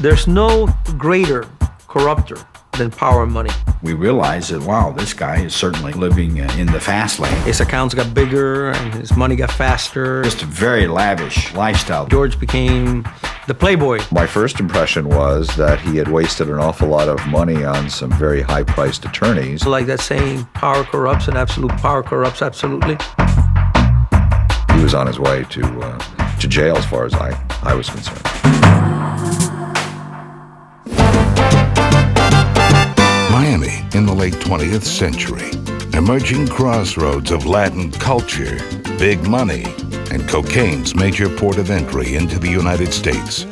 There's no greater corrupter than power and money. We realized that, wow, this guy is certainly living in the fast lane. His accounts got bigger and his money got faster. Just a very lavish lifestyle. George became the playboy. My first impression was that he had wasted an awful lot of money on some very high-priced attorneys. Like that saying, power corrupts and absolute power corrupts absolutely. He was on his way to jail as far as I was concerned. Miami in the late 20th century, emerging crossroads of Latin culture, big money, and cocaine's major port of entry into the United States.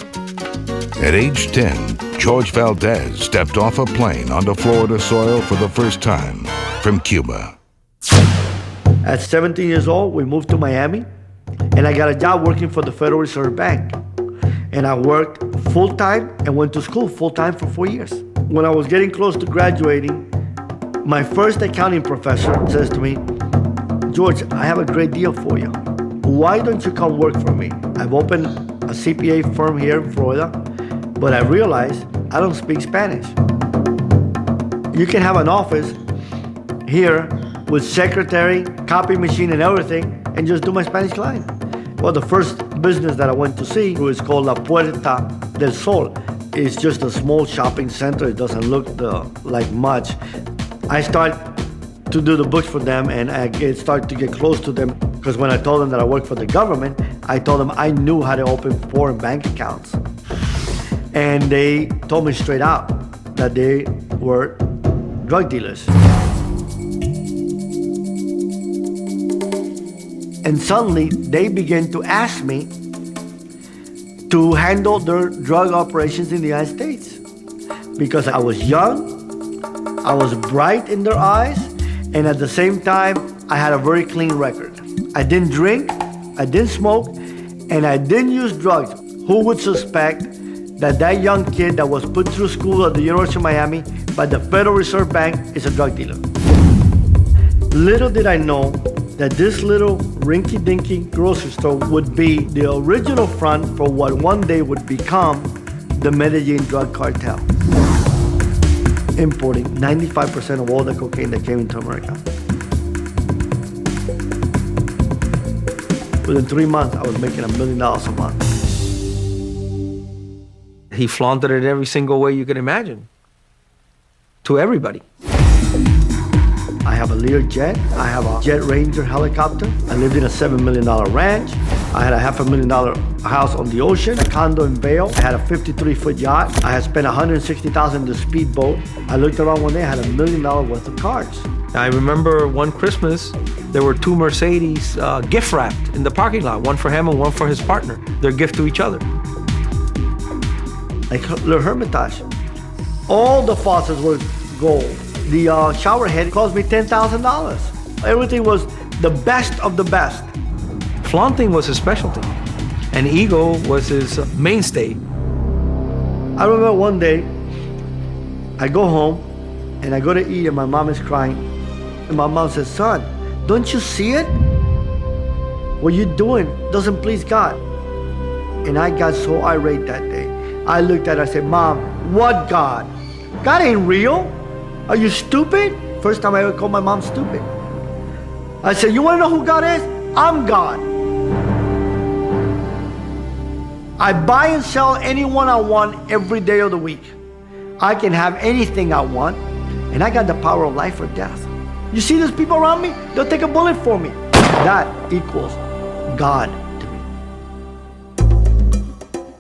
At age 10, Jorge Valdes stepped off a plane onto Florida soil for the first time from Cuba. At 17 years old, we moved to Miami, and I got a job working for the Federal Reserve Bank. And I worked full-time and went to school full-time for 4 years. When I was getting close to graduating, my first accounting professor says to me, George, I have a great deal for you. Why don't you come work for me? I've opened a CPA firm here in Florida, but I realized I don't speak Spanish. You can have an office here with secretary, copy machine, and everything, and just do my Spanish client. Well, the first business that I went to see was called La Puerta del Sol. It's just a small shopping center. It doesn't look like much. I start to do the books for them, and I start to get close to them, because when I told them that I work for the government, I told them I knew how to open foreign bank accounts. And they told me straight out that they were drug dealers. And suddenly, they began to ask me to handle their drug operations in the United States. Because I was young, I was bright in their eyes, and at the same time, I had a very clean record. I didn't drink, I didn't smoke, and I didn't use drugs. Who would suspect that that young kid that was put through school at the University of Miami by the Federal Reserve Bank is a drug dealer? Little did I know that this little rinky-dinky grocery store would be the original front for what one day would become the Medellin Drug Cartel, importing 95% of all the cocaine that came into America. Within 3 months, I was making $1 million a month. He flaunted it every single way you could imagine, to everybody. I have a Lear jet. I have a Jet Ranger helicopter. I lived in a $7 million ranch. I had a $500,000 house on the ocean, a condo in Vail. I had a 53-foot yacht. I had spent $160,000 in the speedboat. I looked around one day, I had $1 million worth of cars. I remember one Christmas, there were two Mercedes gift wrapped in the parking lot, one for him and one for his partner, their gift to each other. Like Le Hermitage. All the faucets were gold. The shower head cost me $10,000. Everything was the best of the best. Flaunting was his specialty, and ego was his mainstay. I remember one day, I go home, and I go to eat, and my mom is crying. And my mom says, son, don't you see it? What you're doing doesn't please God. And I got so irate that day. I looked at her, I said, Mom, what God? God ain't real. Are you stupid? First time I ever called my mom stupid. I said, you want to know who God is? I'm God. I buy and sell anyone I want every day of the week. I can have anything I want, and I got the power of life or death. You see these people around me? They'll take a bullet for me. That equals God to me.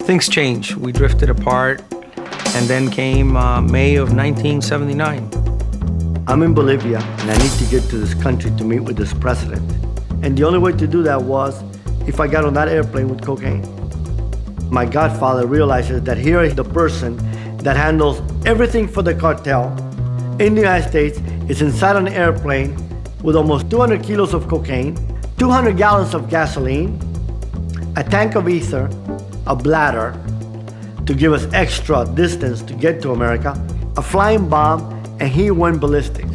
Things changed. We drifted apart. And then came May of 1979. I'm in Bolivia, and I need to get to this country to meet with this president. And the only way to do that was if I got on that airplane with cocaine. My godfather realizes that here is the person that handles everything for the cartel in the United States, is inside an airplane with almost 200 kilos of cocaine, 200 gallons of gasoline, a tank of ether, a bladder, to give us extra distance to get to America, a flying bomb, and he went ballistic.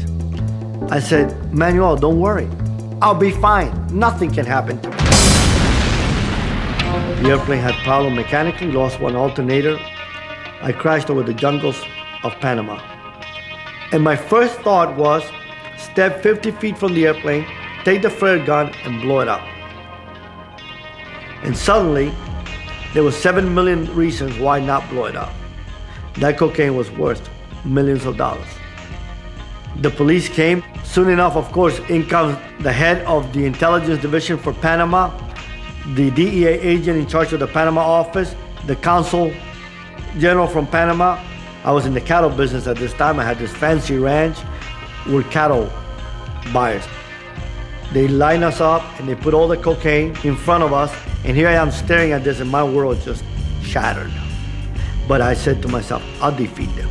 I said, Manuel, don't worry. I'll be fine. Nothing can happen to me. The airplane had problem mechanically, lost one alternator. I crashed over the jungles of Panama. And my first thought was, step 50 feet from the airplane, take the flare gun and blow it up. And suddenly, there were 7 million reasons why not blow it up. That cocaine was worth millions of dollars. The police came. Soon enough, of course, in comes the head of the intelligence division for Panama, the DEA agent in charge of the Panama office, the consul general from Panama. I was in the cattle business at this time. I had this fancy ranch with cattle buyers. They line us up and they put all the cocaine in front of us. And here I am staring at this and my world just shattered. But I said to myself, I'll defeat them.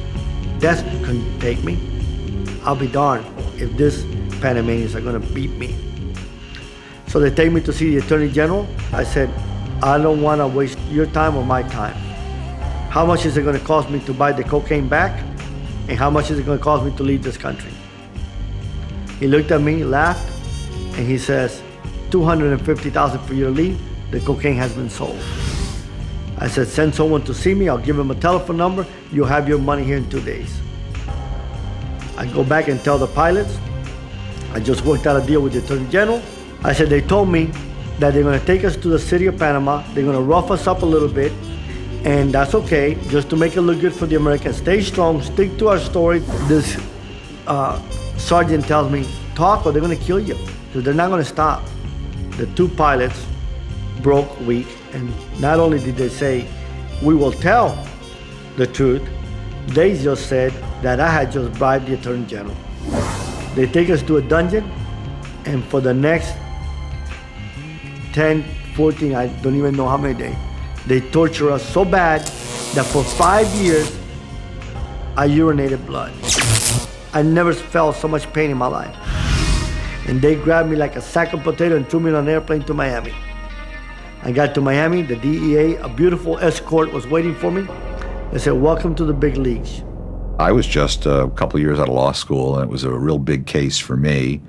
Death couldn't take me. I'll be darned if these Panamanians are gonna beat me. So they take me to see the Attorney General. I said, I don't wanna waste your time or my time. How much is it gonna cost me to buy the cocaine back? And how much is it gonna cost me to leave this country? He looked at me, laughed, and he says, $250,000 for your leave. The cocaine has been sold. I said, send someone to see me. I'll give him a telephone number. You'll have your money here in 2 days. I go back and tell the pilots, I just worked out a deal with the Attorney General. I said, they told me that they're gonna take us to the city of Panama. They're gonna rough us up a little bit, and that's okay, just to make it look good for the Americans. Stay strong, stick to our story. This sergeant tells me, talk or they're gonna kill you, because they're not gonna stop. The two pilots broke weak, and not only did they say, we will tell the truth, they just said that I had just bribed the Attorney General. They take us to a dungeon, and for the next 10, 14, I don't even know how many days, they torture us so bad that for 5 years, I urinated blood. I never felt so much pain in my life. And they grabbed me like a sack of potato and threw me on an airplane to Miami. I got to Miami, the DEA, a beautiful escort was waiting for me. They said, welcome to the big leagues. I was just a couple of years out of law school, and it was a real big case for me.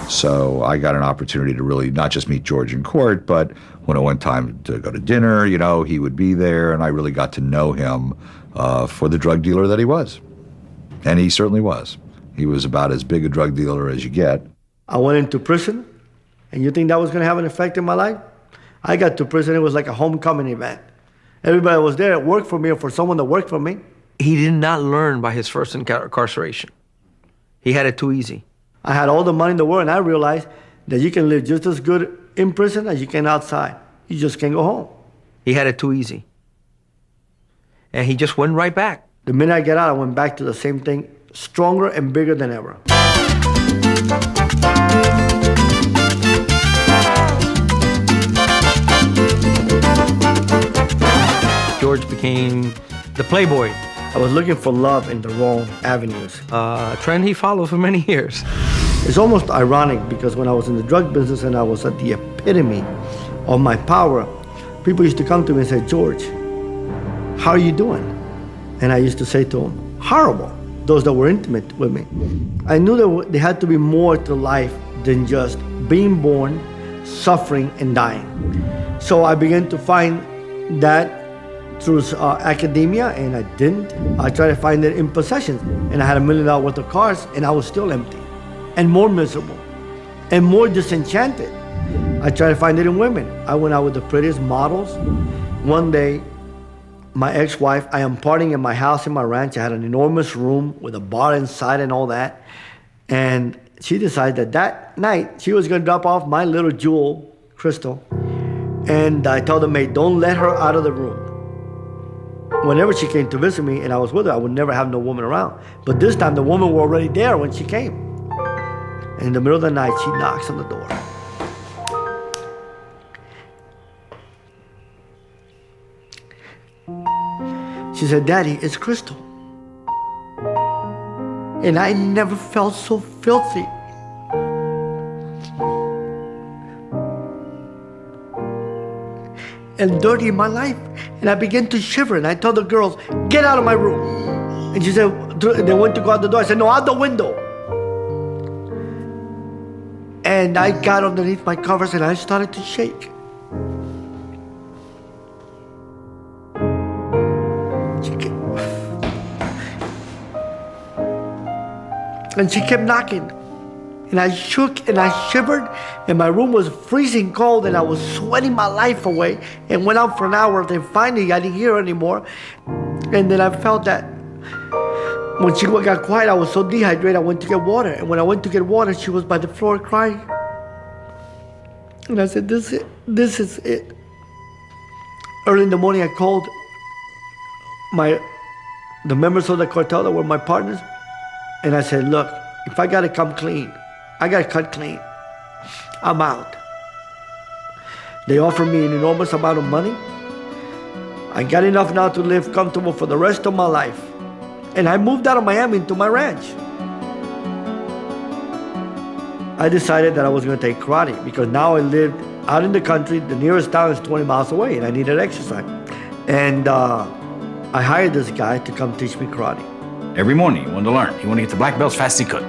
So I got an opportunity to really not just meet George in court, but when it went time to go to dinner, you know, he would be there, and I really got to know him for the drug dealer that he was. And he certainly was. He was about as big a drug dealer as you get. I went into prison, and you think that was gonna have an effect in my life? I got to prison, it was like a homecoming event. Everybody was there, it worked for me or for someone that worked for me. He did not learn by his first incarceration. He had it too easy. I had all the money in the world, and I realized that you can live just as good in prison as you can outside. You just can't go home. He had it too easy. And he just went right back. The minute I get out, I went back to the same thing, stronger and bigger than ever. George became the playboy. I was looking for love in the wrong avenues. A trend he followed for many years. It's almost ironic because when I was in the drug business and I was at the epitome of my power, people used to come to me and say, George, how are you doing? And I used to say to them, horrible, those that were intimate with me. I knew that there had to be more to life than just being born, suffering, and dying. So I began to find that through academia, and I didn't. I tried to find it in possessions, and I had $1 million worth of cars, and I was still empty, and more miserable, and more disenchanted. I tried to find it in women. I went out with the prettiest models. One day, my ex-wife, I am partying in my house in my ranch. I had an enormous room with a bar inside and all that, and she decided that that night she was gonna drop off my little jewel, Crystal, and I told the maid, don't let her out of the room. Whenever she came to visit me and I was with her, I would never have no woman around. But this time the woman were already there when she came. And in the middle of the night, she knocks on the door. She said, Daddy, it's Crystal. And I never felt so filthy. And dirty in my life. And I began to shiver, and I told the girls, get out of my room. And she said, they went to go out the door. I said, no, out the window. And I got underneath my covers and I started to shake. And she kept knocking. And I shook and I shivered, and my room was freezing cold, and I was sweating my life away, and went out for an hour. Then finally, I didn't hear her anymore. And then I felt that when she got quiet, I was so dehydrated, I went to get water. And when I went to get water, she was by the floor crying. And I said, this is it. Early in the morning, I called the members of the cartel that were my partners, and I said, look, if I gotta come clean, I gotta cut clean, I'm out. They offered me an enormous amount of money. I got enough now to live comfortable for the rest of my life. And I moved out of Miami into my ranch. I decided that I was gonna take karate because now I lived out in the country. The nearest town is 20 miles away, and I needed exercise. And I hired this guy to come teach me karate. Every morning he wanted to learn. He wanted to get the black belt as fast as he could.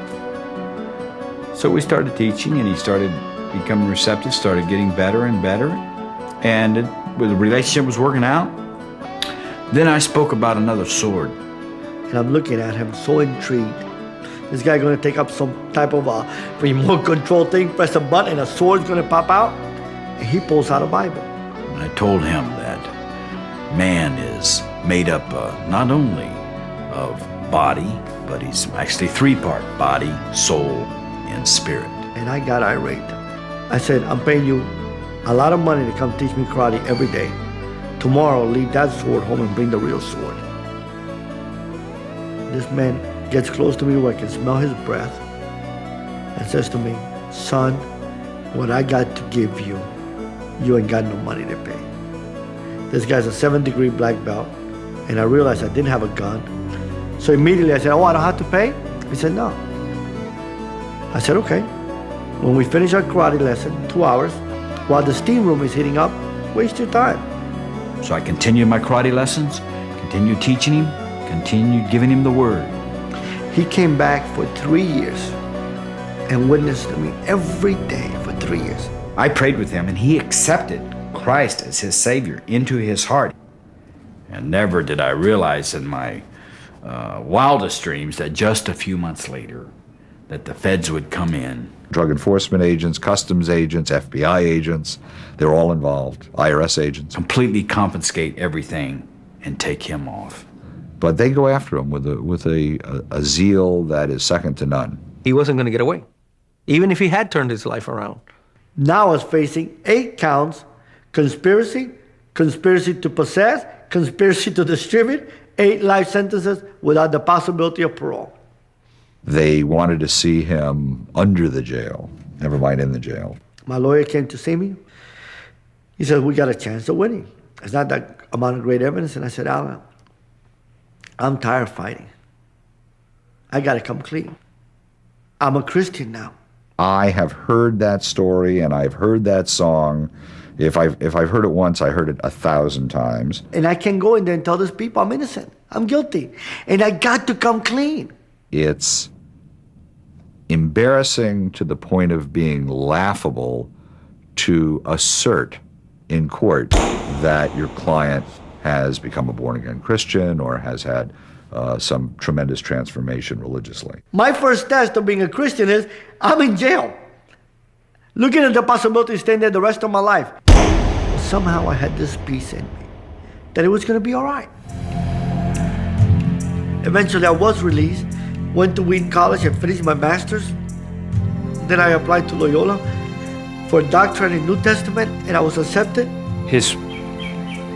So we started teaching, and he started becoming receptive, started getting better and better. And the relationship was working out. Then I spoke about another sword. And I'm looking at him so intrigued. This guy gonna take up some type of a remote control thing, press a button, and a sword's gonna pop out. And he pulls out a Bible. And I told him that man is made up not only of body, but he's actually three-part: body, soul, and spirit. And I got irate. I said, I'm paying you a lot of money to come teach me karate every day. Tomorrow, leave that sword home and bring the real sword. This man gets close to me where I can smell his breath and says to me, son, what I got to give you, you ain't got no money to pay. This guy's a 7th-degree black belt, and I realized I didn't have a gun. So immediately I said, oh, I don't have to pay? He said, no. I said, okay. When we finish our karate lesson, 2 hours, while the steam room is heating up, waste your time. So I continued my karate lessons, continued teaching him, continued giving him the word. He came back for 3 years and witnessed to me every day for 3 years. I prayed with him, and he accepted Christ as his Savior into his heart. And never did I realize in my wildest dreams that just a few months later, that the feds would come in. Drug enforcement agents, customs agents, FBI agents, they're all involved, IRS agents. Completely confiscate everything and take him off. But they go after him with a zeal that is second to none. He wasn't going to get away, even if he had turned his life around. Now I was facing 8 counts: conspiracy, conspiracy to possess, conspiracy to distribute, 8 life sentences without the possibility of parole. They wanted to see him under the jail, never mind in the jail. My lawyer came to see me. He said, we got a chance of winning. It's not that amount of great evidence. And I said, Alan, I'm tired of fighting. I got to come clean. I'm a Christian now. I have heard that story, and I've heard that song. If I've heard it once, I heard it 1,000 times. And I can go in there and tell these people I'm innocent. I'm guilty. And I got to come clean. It's embarrassing to the point of being laughable to assert in court that your client has become a born-again Christian or has had some tremendous transformation religiously. My first test of being a Christian is I'm in jail, looking at the possibility of staying there the rest of my life. Somehow I had this peace in me that it was going to be all right. Eventually I was released, went to Wheaton College and finished my master's. Then I applied to Loyola for a doctorate in New Testament, and I was accepted. His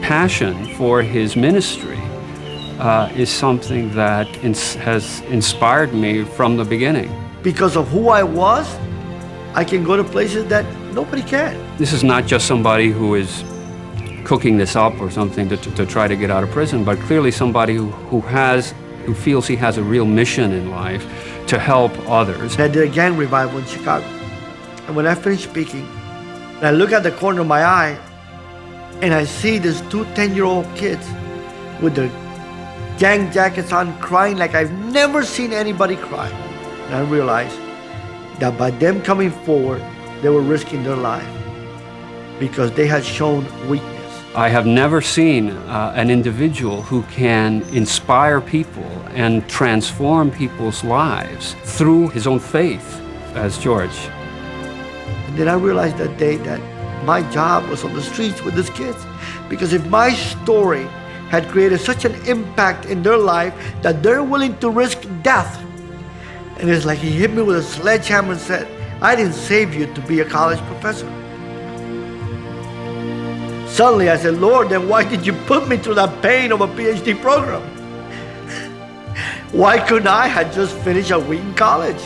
passion for his ministry is something that has inspired me from the beginning. Because of who I was, I can go to places that nobody can. This is not just somebody who is cooking this up or something to try to get out of prison, but clearly somebody who feels he has a real mission in life to help others. I did a gang revival in Chicago. And when I finished speaking, I look at the corner of my eye and I see these 2 10-year-old kids with their gang jackets on, crying like I've never seen anybody cry. And I realized that by them coming forward, they were risking their life because they had shown weakness. I have never seen an individual who can inspire people and transform people's lives through his own faith as George. And then I realized that day that my job was on the streets with these kids. Because if my story had created such an impact in their life that they're willing to risk death, and it's like he hit me with a sledgehammer and said, I didn't save you to be a college professor. Suddenly I said, Lord, then why did you put me through that pain of a Ph.D. program? Why couldn't I have just finished a Wheaton College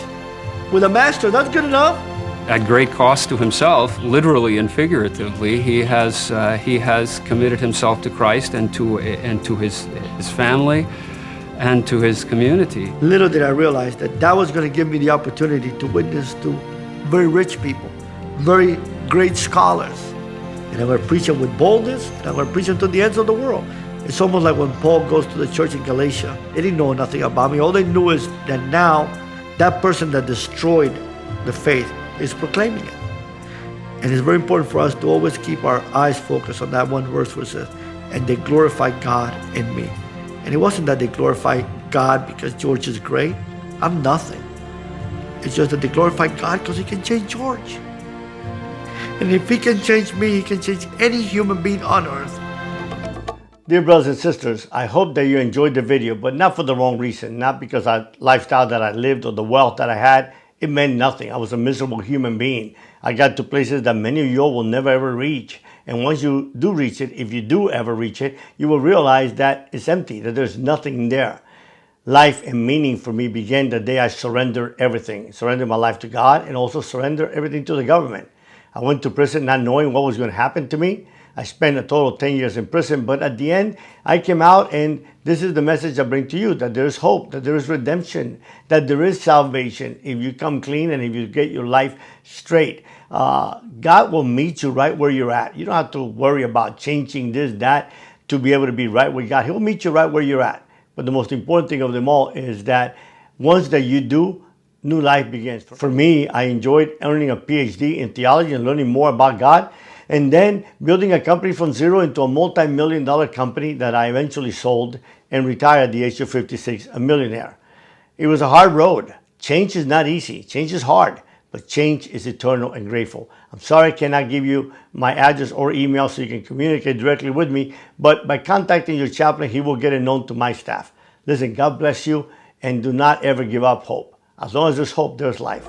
with a master? That's good enough. At great cost to himself, literally and figuratively, he has committed himself to Christ and to his family and to his community. Little did I realize that that was going to give me the opportunity to witness to very rich people, very great scholars. And I'm going to preach them with boldness, and I'm going to preach them to the ends of the world. It's almost like when Paul goes to the church in Galatia. They didn't know nothing about me. All they knew is that now that person that destroyed the faith is proclaiming it. And it's very important for us to always keep our eyes focused on that one verse where it says, and they glorify God in me. And it wasn't that they glorify God because George is great. I'm nothing. It's just that they glorify God because he can change George. And if he can change me, he can change any human being on earth. Dear brothers and sisters, I hope that you enjoyed the video, but not for the wrong reason. Not because of the lifestyle that I lived or the wealth that I had. It meant nothing. I was a miserable human being. I got to places that many of you will never ever reach. And once you do reach it, if you do ever reach it, you will realize that it's empty, that there's nothing there. Life and meaning for me began the day I surrendered everything. Surrendered my life to God and also surrendered everything to the government. I went to prison not knowing what was going to happen to me. I spent a total of 10 years in prison, but at the end, I came out, and this is the message I bring to you, that there is hope, that there is redemption, that there is salvation if you come clean and if you get your life straight. God will meet you right where you're at. You don't have to worry about changing this, that, to be able to be right with God. He'll meet you right where you're at. But the most important thing of them all is that once that you do, new life begins. For me, I enjoyed earning a Ph.D. in theology and learning more about God, and then building a company from zero into a multi-million-dollar company that I eventually sold and retired at the age of 56, a millionaire. It was a hard road. Change is not easy. Change is hard, but change is eternal and grateful. I'm sorry I cannot give you my address or email so you can communicate directly with me, but by contacting your chaplain, he will get it known to my staff. Listen, God bless you, and do not ever give up hope. As long as there's hope, there's life.